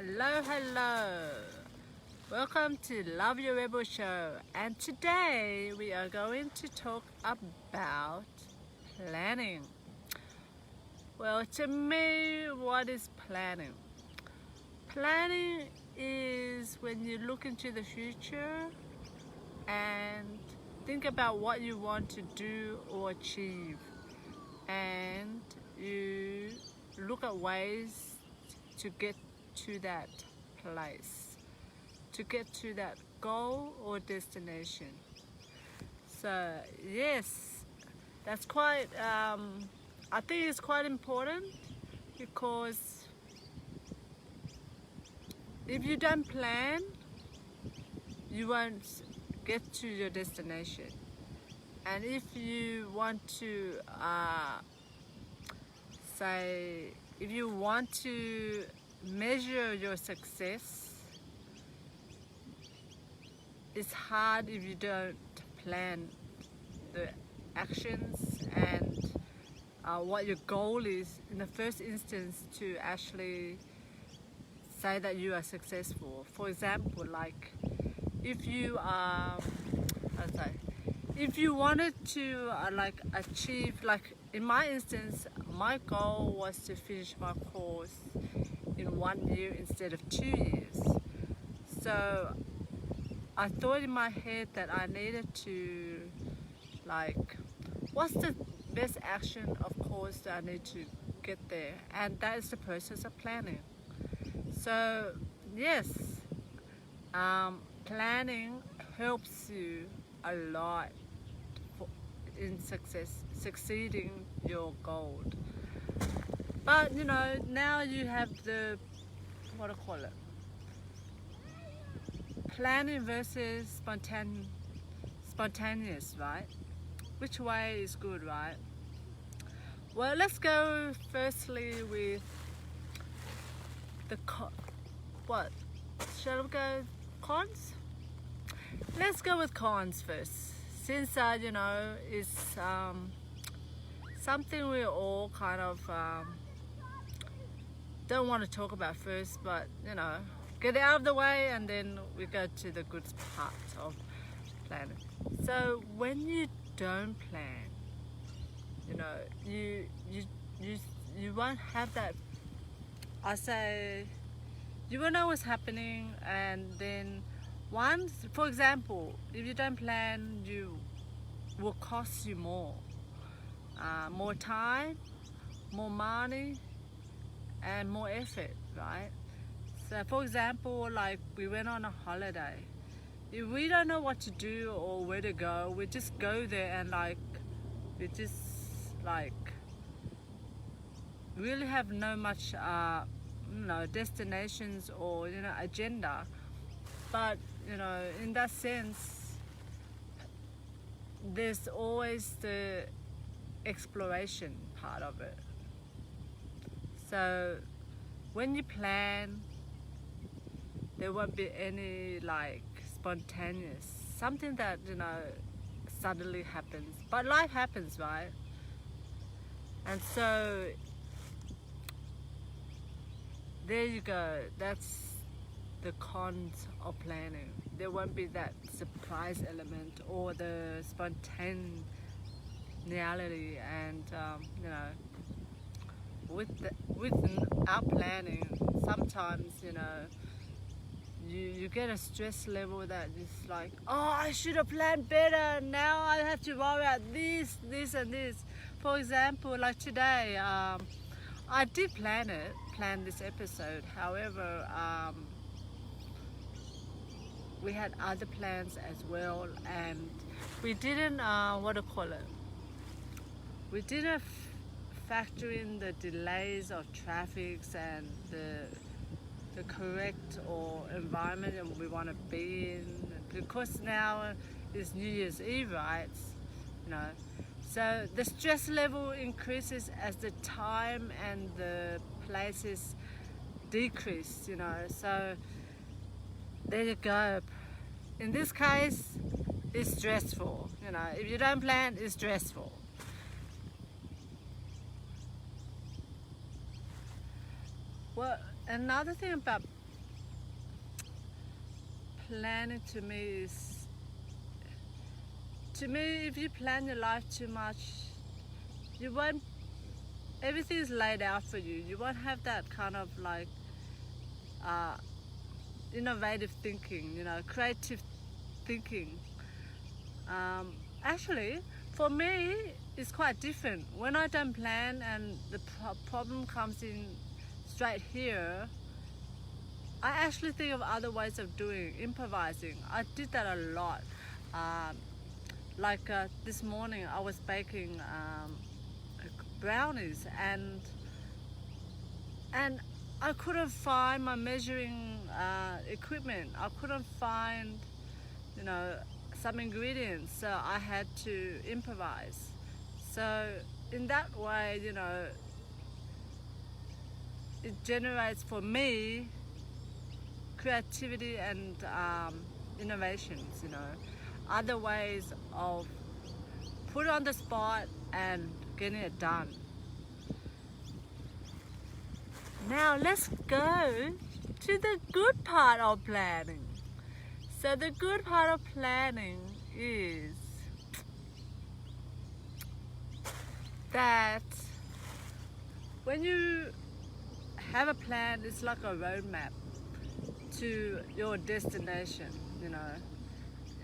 Hello. Welcome to Love Your Rebel Show, and today we are going to talk about planning. Well, to me, what is planning? Planning is when you look into the future and think about what you want to do or achieve, and you look at ways to get to that place, to get to that goal or destination. So yes, that's quite I think it's quite important, because if you don't plan, you won't get to your destination. And if you want to if you want to measure your success, it's hard if you don't plan the actions and what your goal is in the first instance to actually say that you are successful. For example, like if you if you wanted to achieve, like in my instance, my goal was to finish my course in 1 year instead of 2 years. So I thought in my head that I needed to, what's the best action, of course, that I need to get there, and that is the process of planning. So yes, planning helps you a lot in succeeding your goal. But now you have the, what do I call it, planning versus spontaneous, right? Which way is good, right? Well, let's go firstly with the what? Shall we go cons? Let's go with cons first, since it's something we all kind of don't want to talk about first, but get it out of the way, and then we go to the good part of planning. So when you don't plan, you won't have that. I say you won't know what's happening, and then once, for example, if you don't plan, you will cost you more time, more money, and more effort, right? So for example, like we went on a holiday. If we don't know what to do or where to go, we just go there, and we just really have no much destinations or agenda. But in that sense, there's always the exploration part of it. So when you plan, there won't be any spontaneous, something that suddenly happens. But life happens, right? And so there you go. That's the cons of planning. There won't be that surprise element or the spontaneity, and with our planning, sometimes you get a stress level that is like, oh, I should have planned better. Now I have to worry about this, and this. For example, like today, I did plan this episode. However, we had other plans as well, and we didn't we didn't factor in the delays of traffics and the correct or environment that we want to be in, because now is New Year's Eve, right? So the stress level increases as the time and the places decrease. So there you go. In this case, it's stressful. If you don't plan, it's stressful. Well, another thing about planning to me is, if you plan your life too much, you won't, everything is laid out for you. You won't have that kind of like innovative thinking, creative thinking. Actually, for me, it's quite different. When I don't plan and the problem comes in straight here, I actually think of other ways of doing improvising. I did that a lot. Like this morning, I was baking brownies, and I couldn't find my measuring equipment. I couldn't find, some ingredients, so I had to improvise. So in that way, it generates for me creativity and innovations, other ways of put on the spot and getting it done. Now let's go to the good part of planning. So the good part of planning is that when you have a plan, it's like a roadmap to your destination,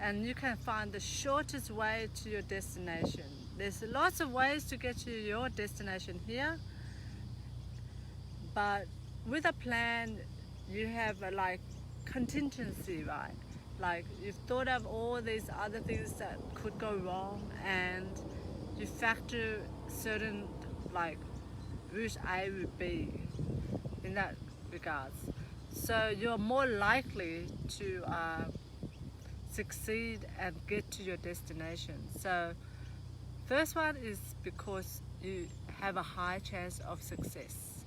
and you can find the shortest way to your destination. There's lots of ways to get to your destination here, but with a plan you have a like contingency, right? Like you've thought of all these other things that could go wrong, and you factor certain like route A, route B in that regards. So you're more likely to succeed and get to your destination. So first one is because you have a high chance of success,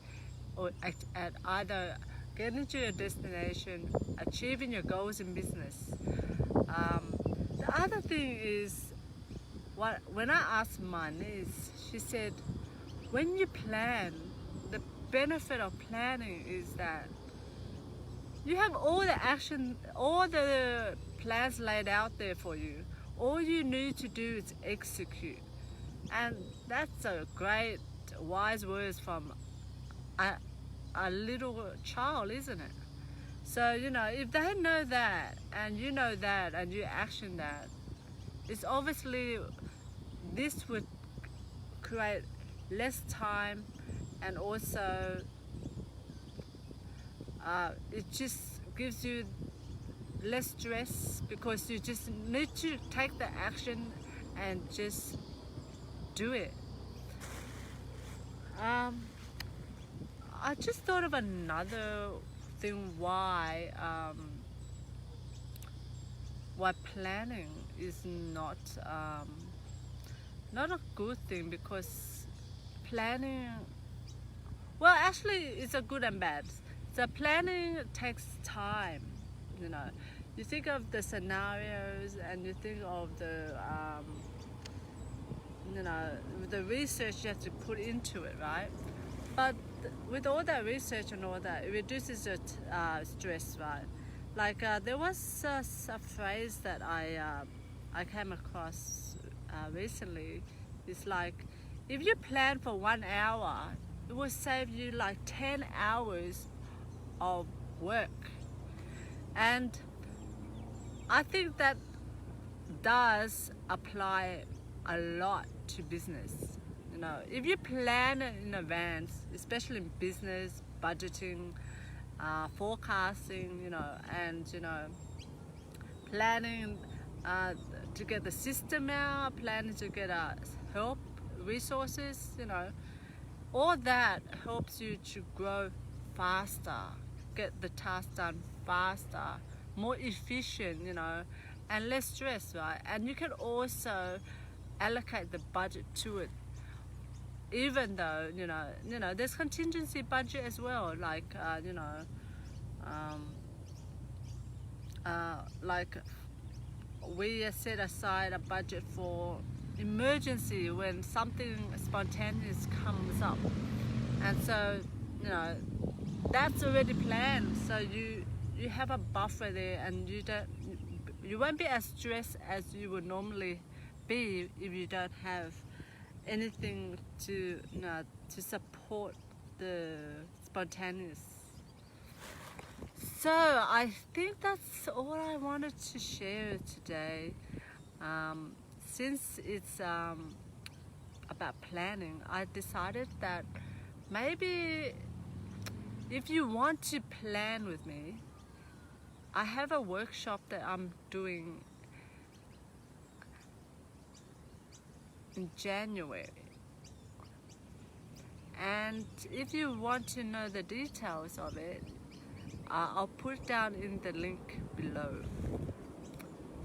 or at either getting to your destination, achieving your goals in business. The other thing is, when I asked my niece, she said, when you plan, the benefit of planning is that you have all the plans laid out there for you. All you need to do is execute. And that's a great, wise words from a little child, isn't it? So, if they know that, and you know that, and you action that, it's obviously, this would create less time, and also it just gives you less stress, because you just need to take the action and just do it. I just thought of another thing why planning is not a good thing, because planning, well, actually it's a good and bad. So planning takes time, you think of the scenarios, and you think of the the research you have to put into it, right? But with all that research and all that, it reduces your stress, right? Like there was a phrase that I came across recently. It's like, if you plan for 1 hour, it will save you like 10 hours of work. And I think that does apply a lot to business. If you plan in advance, especially in business, budgeting, forecasting, and planning to get the system out, planning to get help, resources, all that helps you to grow faster, get the task done faster, more efficient, and less stress, right? And you can also allocate the budget to it, even though there's contingency budget as well, like like we set aside a budget for emergency when something spontaneous comes up, and so that's already planned. So you you have a buffer there, and you won't be as stressed as you would normally be if you don't have anything to to support the spontaneous. So I think that's all I wanted to share today. Since it's about planning, I decided that maybe if you want to plan with me, I have a workshop that I'm doing in January. And if you want to know the details of it, I'll put down in the link below.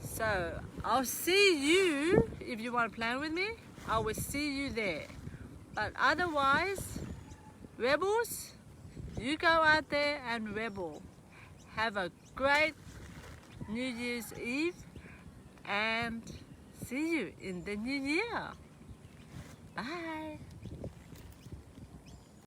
So I'll see you if you want to plan with me. I will see you there. But otherwise, rebels, you go out there and rebel. Have a great New Year's Eve and see you in the new year. Bye.